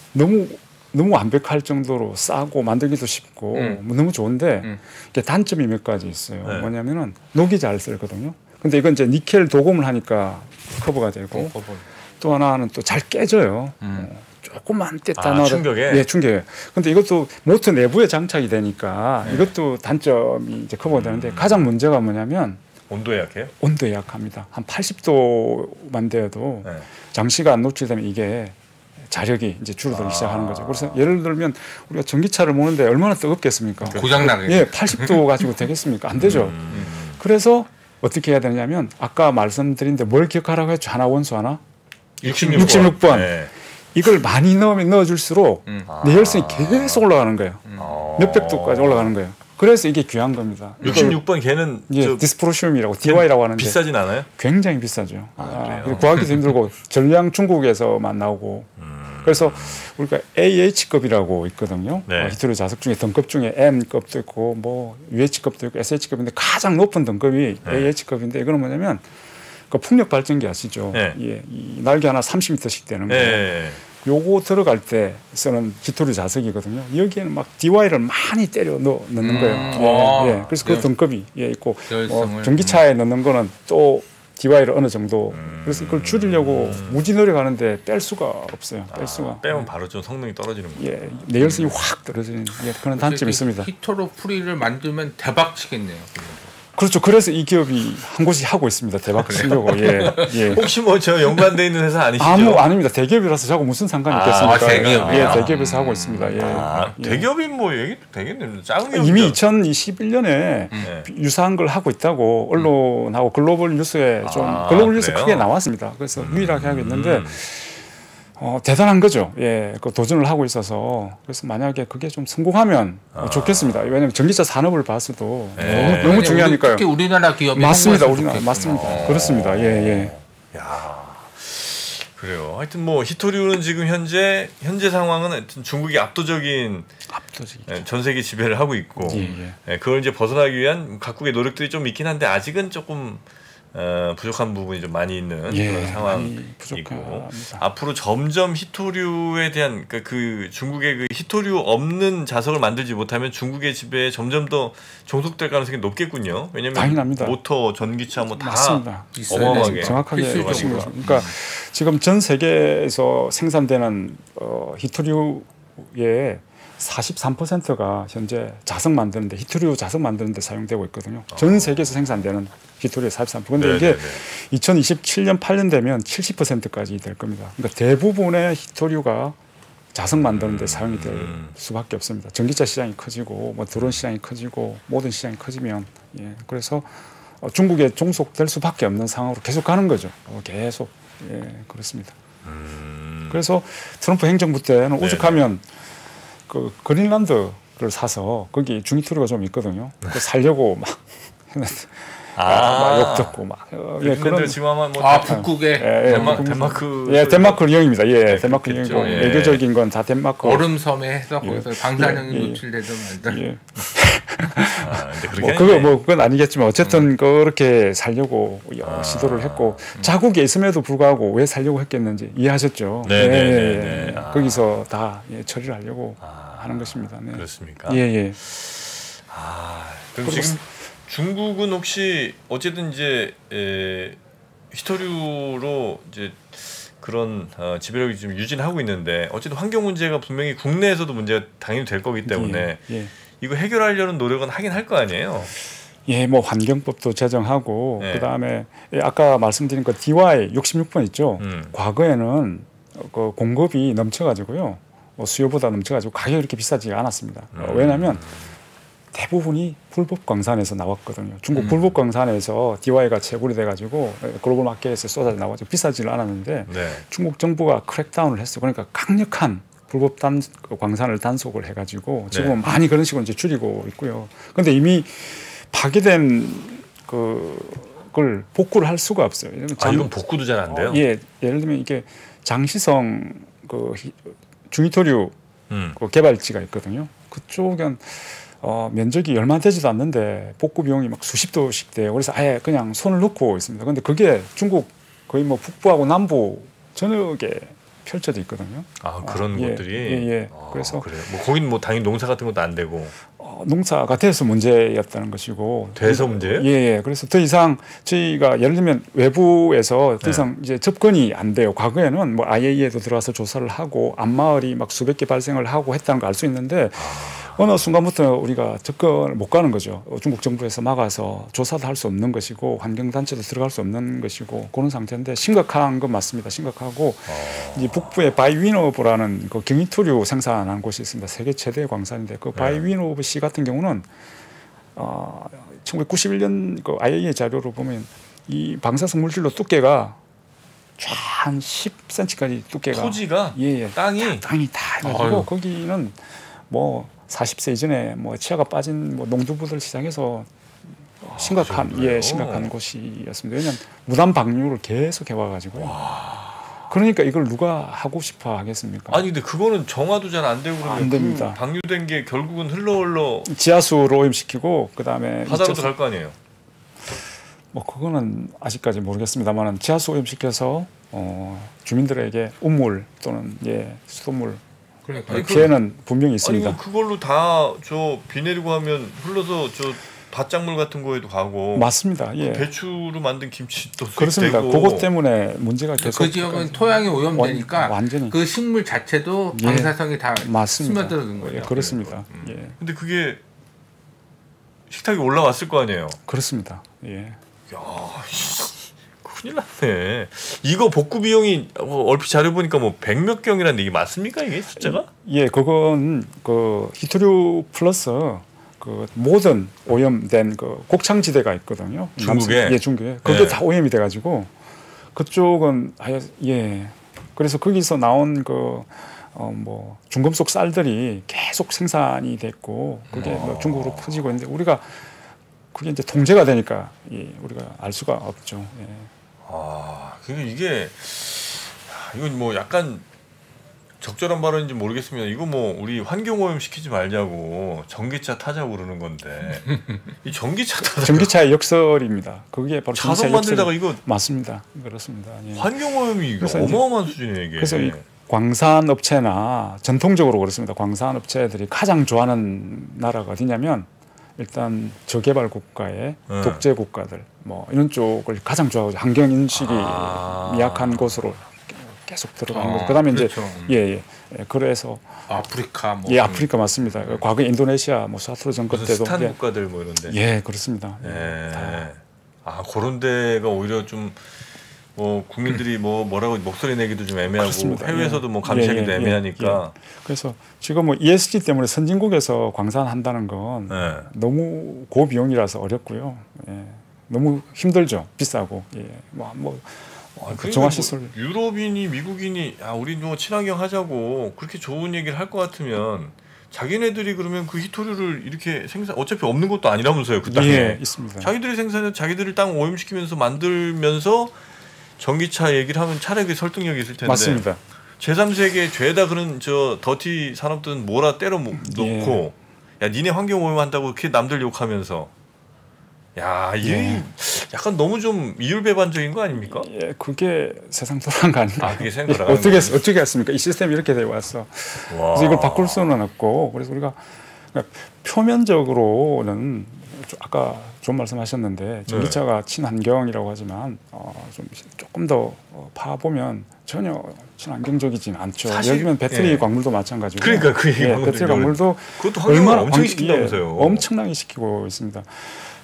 너무 완벽할 정도로 싸고 만들기도 쉽고 너무 좋은데 이게 단점이 몇 가지 있어요. 뭐냐면은 녹이 잘 썰거든요. 근데 이건 이제 니켈 도금을 하니까 커버가 되고 또 하나는 또 잘 깨져요. 조금만 뗐다 충격에? 충격에. 근데 이것도 모터 내부에 장착이 되니까 이것도 단점이 이제 커버가 되는데 가장 문제가 뭐냐면 온도에 약해요? 온도에 약합니다. 한 80도만 되어도 장시간 노출되면 이게 자력이 이제 줄어들기 시작하는 거죠. 그래서 예를 들면 우리가 전기차를 모는데 얼마나 뜨겁겠습니까? 고장나게. 80도 가지고 되겠습니까? 안 되죠. 그래서 어떻게 해야 되냐면 아까 말씀드린 데 뭘 기억하라고 했죠? 하나 원수 하나? 66번. 이걸 많이 넣어줄수록 내열성이 계속 올라가는 거예요. 몇백 도까지 올라가는 거예요. 그래서 이게 귀한 겁니다. 66번 걔는 디스프로시움이라고 DY라고 하는데 비싸진 않아요? 굉장히 비싸죠. 구하기도 힘들고 전량 중국에서만 나오고 그래서 우리가 AH급이라고 있거든요. 히토류 자석 중에 등급 중에 M급도 있고 뭐 UH급도 있고 SH급인데 가장 높은 등급이 AH급인데 이거는 뭐냐면 그 풍력 발전기 아시죠? 이 날개 하나 30m씩 되는 거예요. 요거 들어갈 때 쓰는 히토류 자석이거든요. 여기에는 막 DY를 많이 때려 넣는 거예요. 그래서 그 등급이 있고 전기차에 넣는 거는 또 DY를 어느 정도 그래서 그걸 줄이려고 무지 노력하는데 뺄 수가 없어요. 빼면 바로 좀 성능이 떨어지는 거예요. 내열성이 확 떨어지는 그런 단점이 있습니다. 히토류 프리를 만들면 대박 치겠네요. 그렇죠. 그래서 이 기업이 한 곳이 하고 있습니다. 대박 치려고. 혹시 뭐 저 연관돼 있는 회사 아니시죠? 아닙니다. 대기업이라서 저하고 무슨 상관이 있겠습니까? 대기업이요? 대기업에서 하고 있습니다. 대기업이 뭐 얘기도 되겠네요. 작은 기업 이미 2021년에 유사한 걸 하고 있다고 언론하고 글로벌 뉴스에 글로벌 뉴스 크게 나왔습니다. 그래서 유일하게 하겠는데 대단한 거죠. 그 도전을 하고 있어서 그래서 만약에 그게 좀 성공하면 좋겠습니다. 왜냐하면 전기차 산업을 봤어도 너무 중요하니까요. 특히 우리나라 기업이 맞습니다. 맞습니다. 그렇습니다. 야, 그래요. 하여튼 뭐 히토류는 지금 현재 상황은 하여튼 중국이 압도적인 전 세계 지배를 하고 있고 그걸 이제 벗어나기 위한 각국의 노력들이 좀 있긴 한데 아직은 조금 부족한 부분이 좀 많이 있는 그런 상황이고 앞으로 점점 히토류에 대한 그러니까 그 중국의 그 히토류 없는 자석을 만들지 못하면 중국의 지배에 점점 더 종속될 가능성이 높겠군요. 왜냐하면 당연합니다. 모터, 전기차 뭐 다 어마어마하게 정확하게 보신 거죠. 그러니까 지금 전 세계에서 생산되는 히토류의 43%가 현재 자석 만드는데 히토류 자석 만드는데 사용되고 있거든요. 전 세계에서 생산되는 히토류의 43%. 그런데 이게 2027년 8년 되면 70%까지 될 겁니다. 그러니까 대부분의 히토류가 자석 만드는 데 사용이 될 수밖에 없습니다. 전기차 시장이 커지고 뭐 드론 시장이 커지고 모든 시장이 커지면 그래서 중국에 종속될 수밖에 없는 상황으로 계속 가는 거죠. 계속 그렇습니다. 그래서 트럼프 행정부 때는 오죽하면 그 그린란드를 사서 거기 중히토류가 좀 있거든요. 그 살려고 막 했는데 막 욕 듣고 막 그런 지금 아마 뭐 북극에 덴마크 덴마크 유형입니다. 덴마크 유형이고 외교적인 건 다 덴마크 얼음섬에 해서 거기서 방사능이 노출되든 말든 그건 아니겠지만 어쨌든 그렇게 살려고 시도를 했고 자국에 있음에도 불구하고 왜 살려고 했겠는지 이해하셨죠? 거기서 다 처리를 하려고 하는 것입니다. 그렇습니까? 그럼 지금 중국은 혹시 어쨌든 이제 히토류로 이제 그런 지배력이 좀 유지하고 있는데 어쨌든 환경 문제가 분명히 국내에서도 문제가 당연히 될 거기 때문에 이거 해결하려는 노력은 하긴 할 거 아니에요? 뭐 환경법도 제정하고 그다음에 아까 말씀드린 그 DY 66번 있죠. 과거에는 그 공급이 넘쳐가지고요. 수요보다 넘쳐가지고 가격이 이렇게 비싸지가 않았습니다. 왜냐하면 대부분이 불법 광산에서 나왔거든요. 중국 불법 광산에서 DY가 채굴이 돼가지고 글로벌 마켓에서 쏟아져 나와서 비싸지를 않았는데 중국 정부가 크랙다운을 했어요. 그러니까 강력한 불법 광산을 단속을 해가지고 지금 많이 그런 식으로 이제 줄이고 있고요. 그런데 이미 파괴된 그걸 복구를 할 수가 없어요. 이건 복구도 잘 안 돼요? 예를 들면 이게 장시성 그 중히토류 그 개발지가 있거든요. 그쪽은 면적이 얼마 되지도 않는데 복구 비용이 막 수십도씩 돼요. 그래서 아예 그냥 손을 놓고 있습니다. 그런데 그게 중국 거의 뭐 북부하고 남부 전역에 펼쳐져 있거든요. 그런 곳들이. 그래서 그래요. 뭐 거긴 뭐 당연히 농사 같은 것도 안 되고. 농사가 돼서 문제였다는 것이고. 돼서 문제예요? 그래서 더 이상 저희가 예를 들면 외부에서 더 이상 이제 접근이 안 돼요. 과거에는 뭐 IAEA도 들어와서 조사를 하고 암마을이 막 수백 개 발생을 하고 했다는 걸 알 수 있는데. 어느 순간부터 우리가 접근을 못 가는 거죠. 중국 정부에서 막아서 조사도 할 수 없는 것이고 환경단체도 들어갈 수 없는 것이고 그런 상태인데 심각한 건 맞습니다. 심각하고 이제 북부에 바이위너브라는 그 경히토류 생산하는 곳이 있습니다. 세계 최대 광산인데 그 바이위너브 시 같은 경우는 1991년 그 IAEA 자료로 보면 이 방사성 물질로 두께가 한 10cm까지 두께가 토지가 땅이 다 해가지고 거기는 뭐 40세 이전에 뭐 치아가 빠진 뭐 농주부들 시장에서 심각한 심각한 곳이었습니다. 왜냐하면 무단 방류를 계속 해와가지고요. 그러니까 이걸 누가 하고 싶어 하겠습니까? 근데 그거는 정화도 잘 안 되고 그러면 안 됩니다. 그 방류된 게 결국은 흘러 지하수로 오염시키고 그다음에 바다로도 갈 거 아니에요? 뭐 그거는 아직까지 모르겠습니다만 지하수 오염시켜서 주민들에게 우물 또는 수돗물 피해는 분명히 있습니다. 그걸로 다 비 내리고 하면 흘러서 밭작물 같은 거에도 가고. 맞습니다. 배추로 만든 김치도 그렇습니다. 되고. 그것 때문에 문제가 계속. 그 지역은 토양이 오염되니까 완전히 그 식물 자체도 방사성이 다 스며드는 거예요. 그렇습니다. 근데 그게 식탁에 올라왔을 거 아니에요? 그렇습니다. 큰일 났네. 이거 복구 비용이 얼핏 자료 보니까 뭐 100몇 경이라는 얘기 맞습니까 이게 숫자가? 그건 그 히토류 플러스 그 모든 오염된 그 곡창지대가 있거든요. 중국에? 중국에. 그게 다 오염이 돼가지고 그쪽은 그래서 거기서 나온 뭐 중금속 쌀들이 계속 생산이 됐고 그게 뭐 중국으로 퍼지고 있는데 우리가 그게 이제 통제가 되니까 우리가 알 수가 없죠. 이건 뭐 약간 적절한 발언인지 모르겠습니다. 이거 뭐 우리 환경 오염 시키지 말자고 전기차 타자고 그러는 건데 이 전기차의 역설입니다. 그게 바로 자석 만들다가 이거 맞습니다. 그렇습니다. 환경 오염이 어마어마한 수준이에요 이게. 그래서 이 광산 업체나 전통적으로 그렇습니다. 광산 업체들이 가장 좋아하는 나라가 어디냐면 일단 저개발 국가의 독재 국가들 뭐 이런 쪽을 가장 좋아하고 환경 인식이 미약한 곳으로 계속 들어가는 거죠. 그다음에 그렇죠. 이제 그래서 아프리카 뭐 아프리카 맞습니다. 과거 인도네시아 뭐 사투르 정권 때도 스탄 국가들 뭐 이런데. 그렇습니다. 그런 데가 오히려 좀 뭐 국민들이 뭐라고 목소리 내기도 좀 애매하고 그렇습니다. 해외에서도 뭐 감시하기도 애매하니까. 그래서 지금 뭐 ESG 때문에 선진국에서 광산한다는 건 너무 고비용이라서 어렵고요. 너무 힘들죠. 비싸고. 정화 시설. 유럽인이 미국인이 우리 뭐 친환경 하자고 그렇게 좋은 얘기를 할 것 같으면 자기네들이 그러면 그 히토류를 이렇게 어차피 없는 것도 아니라면서요. 그 땅에. 있습니다. 자기들이 생산해서 자기들을 땅 오염시키면서 만들면서 전기차 얘기를 하면 차라리 그 설득력이 있을 텐데. 맞습니다. 제3세계 죄다 그런 더티 산업들은 뭐라 때려 놓고 야 니네 환경 오염한다고 그렇게 남들 욕하면서 야 이게 약간 너무 좀 이율배반적인 거 아닙니까? 그게 세상 돌아간 거 아닌가? 그게 세상 돌아간 거 어떻게 했습니까? 이 시스템이 이렇게 돼 왔어. 그래서 이걸 바꿀 수는 없고 그래서 우리가 표면적으로는 아까 좋은 말씀하셨는데 전기차가 친환경이라고 하지만 조금 더 파보면 전혀 친환경적이진 않죠. 여기면 배터리 광물도 마찬가지고. 그러니까 그 배터리 광물도 그것도 환경을 엄청 시킨다면서요. 엄청나게 시키고 있습니다.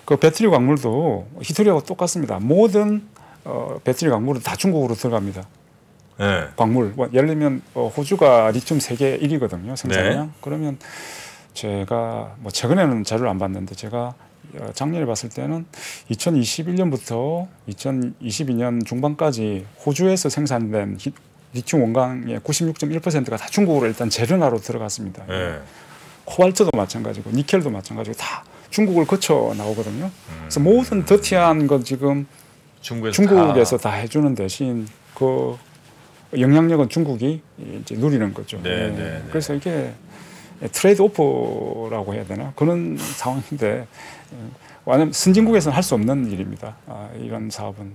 그 배터리 광물도 히토리하고 똑같습니다. 모든 배터리 광물은 다 중국으로 들어갑니다. 광물. 예를 들면 호주가 리튬 세계 1위거든요. 생산량. 그러면 제가 뭐 최근에는 자료를 안 봤는데 제가 작년에 봤을 때는 2021년부터 2022년 중반까지 호주에서 생산된 리튬 원광의 96.1%가 다 중국으로 일단 재련하러 들어갔습니다. 코발트도 마찬가지고 니켈도 마찬가지고 다 중국을 거쳐 나오거든요. 그래서 모든 더티한 건 지금 중국에서 다 해주는 대신 그 영향력은 중국이 이제 누리는 거죠. 그래서 이게 트레이드 오프라고 해야 되나 그런 상황인데 완전 선진국에서는 할 수 없는 일입니다. 이런 사업은.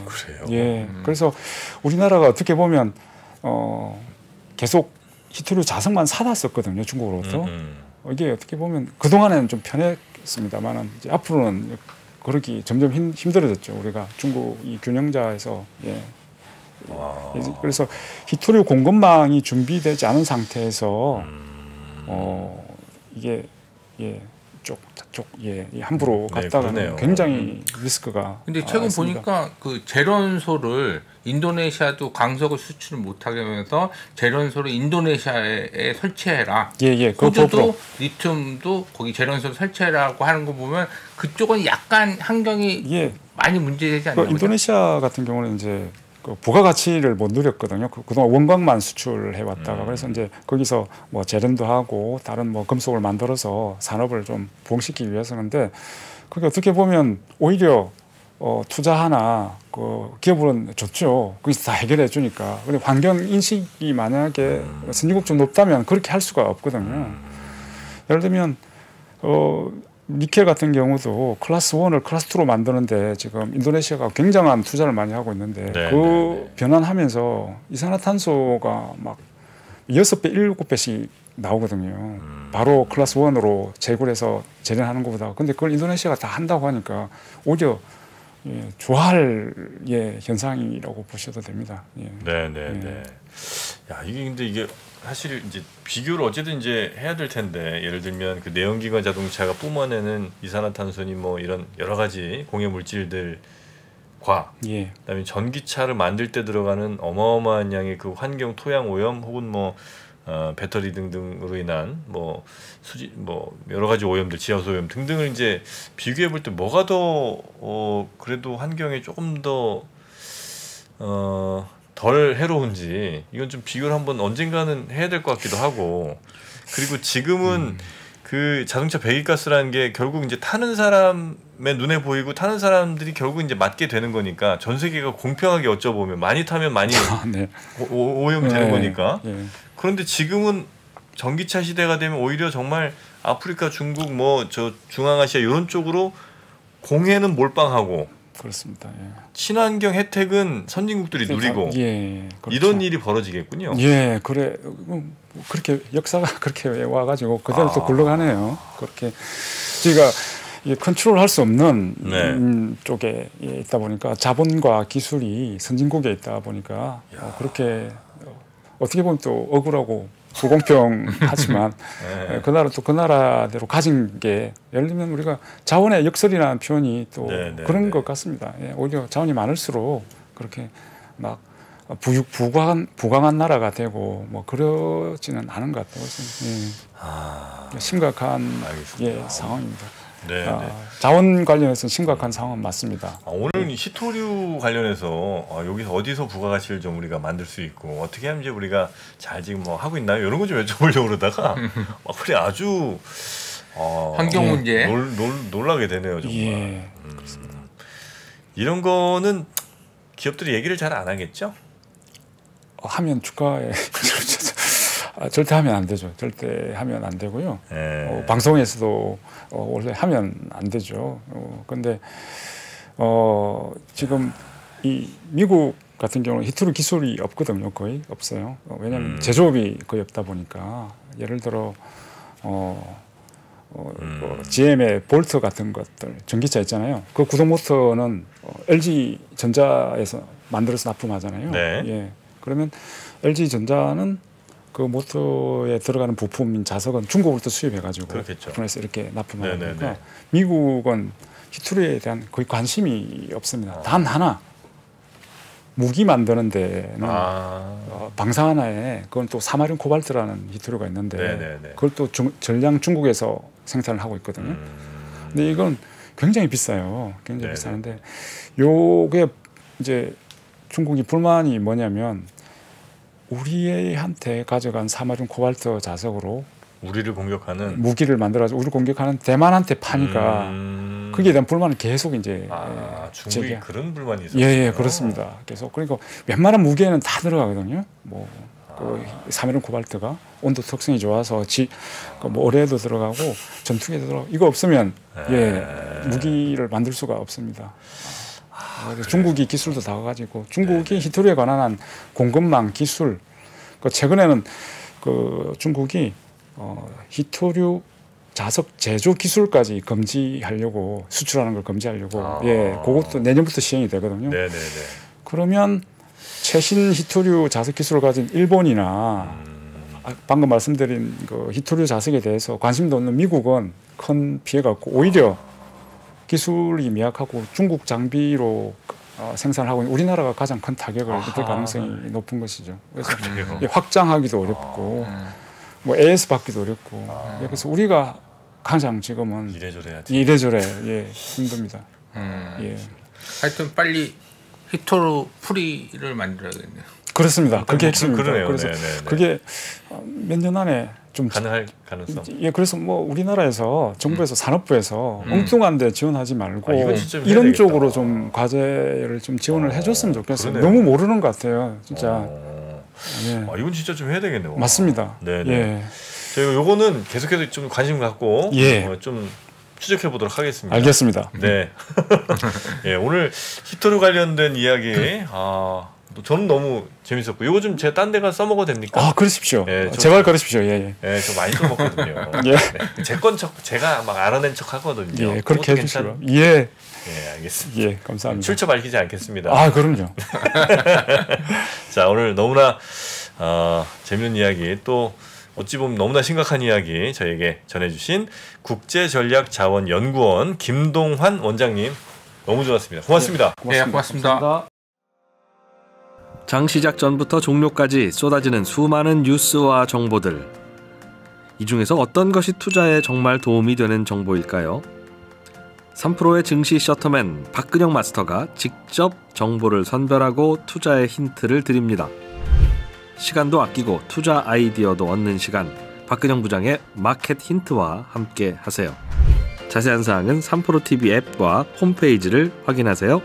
그래요. 그래서 우리나라가 어떻게 보면 계속 히토류 자석만 사다 썼거든요. 중국으로부터. 이게 어떻게 보면 그 동안에는 좀 편했습니다만은 이제 앞으로는 그러기 점점 힘들어졌죠. 우리가 중국 이 균형자에서 그래서 히토류 공급망이 준비되지 않은 상태에서 이게 함부로 갔다가는 굉장히 리스크가. 근데 최근 있습니다. 보니까 그 제련소를 인도네시아도 광석을 수출을 못하게 하면서 제련소를 인도네시아에 설치해라. 호주도 리튬도 거기 제련소를 설치해라고 하는 거 보면 그쪽은 약간 환경이 많이 문제되지 않나요? 인도네시아 같은 경우는 이제 부가가치를 못 누렸거든요. 그동안 원광만 수출해 왔다가 그래서 이제 거기서 뭐 재련도 하고 다른 뭐 금속을 만들어서 산업을 좀 부흥시키기 위해서인데 그게 어떻게 보면 오히려 투자하나 그 기업으로는 좋죠. 거기서 다 해결해 주니까. 근데 환경 인식이 만약에 선진국 좀 높다면 그렇게 할 수가 없거든요. 예를 들면 니켈 같은 경우도 클래스 1을 클래스 2로 만드는데 지금 인도네시아가 굉장한 투자를 많이 하고 있는데 변환하면서 이산화탄소가 막 6배, 7배씩 나오거든요. 바로 클래스 1으로 재고해서 재련하는 것보다. 근데 그걸 인도네시아가 다 한다고 하니까 오히려 좋아할 현상이라고 보셔도 됩니다. 야, 이게 사실 이제 비교를 어쨌든 이제 해야 될 텐데 예를 들면 그 내연기관 자동차가 뿜어내는 이산화탄소니 뭐 이런 여러 가지 공해 물질들과 그다음에 전기차를 만들 때 들어가는 어마어마한 양의 그 환경 토양 오염 혹은 뭐 배터리 등등으로 인한 뭐 여러 가지 오염들 지하수 오염 등등을 이제 비교해 볼 때 뭐가 더 그래도 환경에 조금 더 덜 해로운지 이건 좀 비교를 한번 언젠가는 해야 될 것 같기도 하고 그리고 지금은 그 자동차 배기가스라는 게 결국 이제 타는 사람의 눈에 보이고 타는 사람들이 결국 이제 맞게 되는 거니까 전 세계가 공평하게 어쩌보면 많이 타면 많이 오염이 되는 거니까 그런데 지금은 전기차 시대가 되면 오히려 정말 아프리카, 중국, 뭐 저 중앙아시아 이런 쪽으로 공해는 몰빵하고 그렇습니다. 친환경 혜택은 선진국들이 누리고 그렇죠. 이런 일이 벌어지겠군요. 그렇게 역사가 그렇게 와가지고 그대로 또 굴러가네요. 그렇게 저희가 이게 컨트롤할 수 없는 네. 쪽에 있다 보니까 자본과 기술이 선진국에 있다 보니까 그렇게 어떻게 보면 또 억울하고 불공평하지만 네. 그 나라 또 그 나라대로 가진 게 예를 들면 우리가 자원의 역설이라는 표현이 또 네, 네, 그런 네. 것 같습니다. 예, 오히려 자원이 많을수록 그렇게 막 부강한 나라가 되고 뭐 그러지는 않은 것 같아요. 예. 심각한 예, 상황입니다. 네, 네. 자원 관련해서 심각한 상황은 맞습니다. 오늘 이 히토류 관련해서 여기서 어디서 부가가치를 좀 우리가 만들 수 있고 어떻게 하면 이제 우리가 잘 지금 뭐 하고 있나요? 이런 거 좀 여쭤보려고 그러다가 그래 아주 환경 문제 놀라게 되네요 정말. 예. 이런 거는 기업들이 얘기를 잘 안 하겠죠? 하면 주가에 절대 하면 안 되죠. 절대 하면 안 되고요. 방송에서도 원래 하면 안 되죠. 그런데 지금 이 미국 같은 경우는 히토류 기술이 없거든요. 거의 없어요. 왜냐하면 제조업이 거의 없다 보니까 예를 들어 GM의 볼트 같은 것들 전기차 있잖아요. 그 구동 모터는 LG 전자에서 만들어서 납품하잖아요. 네. 예. 그러면 LG 전자는 그 모터에 들어가는 부품인 자석은 중국으로부터 수입해가지고 그렇겠죠. 부품에서 이렇게 납품하니까 네네네. 미국은 히토류에 대한 거의 관심이 없습니다. 단 하나 무기 만드는 데는 방사 하나에 그건 또 사마린 코발트라는 히토류가 있는데 네네네. 그걸 또 전량 중국에서 생산을 하고 있거든요. 근데 이건 굉장히 비싸요. 굉장히 네네. 비싸는데 요게 이제 중국이 불만이 뭐냐면 우리한테 가져간 사마린 코발트 자석으로 우리를 공격하는 무기를 만들어서 우리를 공격하는 대만한테 파니까 거기에 대한 불만은 계속 이제 중국이 그런 불만이 있었어요. 예, 그렇습니다. 계속 그러니까 웬만한 무기에는 다 들어가거든요. 뭐 그 사마린 코발트가 온도 특성이 좋아서 뭐 올해도 들어가고 전투기에도 들어가고 이거 없으면 무기를 만들 수가 없습니다. 중국이 기술도 다 가지고 중국이 히토류에 관한 한 공급망 기술 최근에는 그 중국이 히토류 자석 제조 기술까지 금지하려고 수출하는 걸 금지하려고 그것도 내년부터 시행이 되거든요. 네네네. 그러면 최신 히토류 자석 기술을 가진 일본이나 방금 말씀드린 그 히토류 자석에 대해서 관심도 없는 미국은 큰 피해가 없고 오히려 기술이 미약하고 중국 장비로 생산을 하고 있는 우리나라가 가장 큰 타격을 입을 가능성이 높은 것이죠. 그래서 확장하기도 어렵고 뭐 AS 받기도 어렵고 그래서 우리가 가장 지금은 이래저래 힘듭니다. 예. 하여튼 빨리 히토류 프리를 만들어야겠네요. 그렇습니다. 그게 핵심입니다. 그러네요. 그래서 네네네. 그게 몇 년 안에 좀 가능할 가능성. 예, 그래서 뭐 우리나라에서 정부에서 산업부에서 엉뚱한데 지원하지 말고 되겠다. 이런 쪽으로 좀 과제를 좀 지원을 해줬으면 좋겠어요. 그러네요. 너무 모르는 것 같아요, 진짜. 예. 이건 진짜 좀 해야 되겠네요. 맞습니다. 네네. 예. 저희가 요거는 계속해서 좀 관심 갖고 좀 추적해 보도록 하겠습니다. 알겠습니다. 네. 예, 오늘 히토류 관련된 이야기 저는 너무 재밌었고 이거 좀 제가 딴 데 가서 써먹어도 됩니까? 그러십시오. 예, 제발 그러십시오. 예. 예, 저 많이 써먹거든요. 예. 네. 제 건 제가 막 알아낸 척 하거든요. 예, 그렇게 해주시고요. 예. 예, 알겠습니다. 예, 감사합니다. 출처 밝히지 않겠습니다. 그럼요. 자, 오늘 너무나 재밌는 이야기 또 어찌 보면 너무나 심각한 이야기 저에게 전해주신 국제전략자원연구원 김동환 원장님 너무 좋았습니다. 고맙습니다. 고맙습니다. 장 시작 전부터 종료까지 쏟아지는 수많은 뉴스와 정보들. 이 중에서 어떤 것이 투자에 정말 도움이 되는 정보일까요? 3프로의 증시 셔터맨 박근영 마스터가 직접 정보를 선별하고 투자의 힌트를 드립니다. 시간도 아끼고 투자 아이디어도 얻는 시간, 박근영 부장의 마켓 힌트와 함께 하세요. 자세한 사항은 3프로 TV 앱과 홈페이지를 확인하세요.